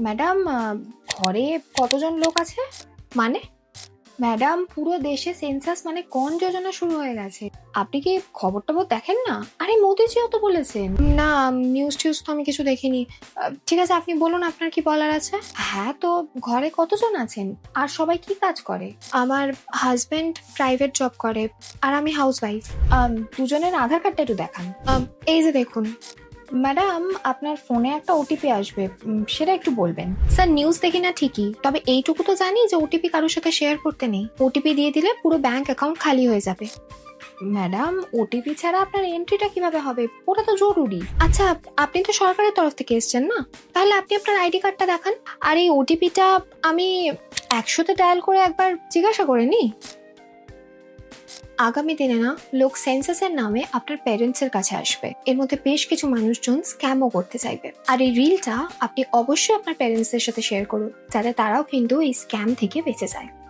Madam, ঘরে কতজন লোক আছে? মানে ম্যাডাম, পুরো দেশে সেন্সাস মানে কোন যোজনা শুরু হয়ে গেছে। আপনি কি খবর টবর দেখেন না? আরে মোদিজিও তো বলেছেন। না, নিউজ টিউজ তো আমি কিছু দেখিনি। ঠিক আছে, আপনি বলুন আপনার কি বলার আছে। হ্যাঁ, তো ঘরে কতজন আছেন আর সবাই কি কাজ করে? আমার হাজবেন্ড প্রাইভেট জব করে আর আমি হাউসওয়াইফ। দুজনের আধার কার্ডটা একটু দেখান। এই যে দেখুন ম্যাডাম, আপনার ফোনে একটা ওটিপি আসবে, সেটা একটু বলবেন। স্যার, নিউজ দেখি না ঠিকই, তবে এইটুকু তো জানি যে ওটিপি কারোর সাথে শেয়ার করতে নেই। ওটিপি দিয়ে দিলে পুরো ব্যাংক অ্যাকাউন্ট খালি হয়ে যাবে। ম্যাডাম, ওটিপি ছাড়া আপনার এন্ট্রিটা কিভাবে হবে? ওটা তো জরুরি। আচ্ছা, আপনি তো সরকারের তরফ থেকে এসেছেন না, তাহলে আপনি আপনার আইডি কার্ডটা দেখান। আর এই ওটিপিটা আমি 100-তে ডায়াল করে একবার জিজ্ঞাসা করে নিই। আগামী দিনে না লোক সেন্সাসের নামে আপনার প্যারেন্টসের কাছে আসবে। এর মধ্যে বেশ কিছু মানুষজন স্ক্যামও করতে চাইবে। আর এই রিলটা আপনি অবশ্যই আপনার প্যারেন্টসদের সাথে শেয়ার করুন, যাতে তারাও কিন্তু এই স্ক্যাম থেকে বেঁচে যায়।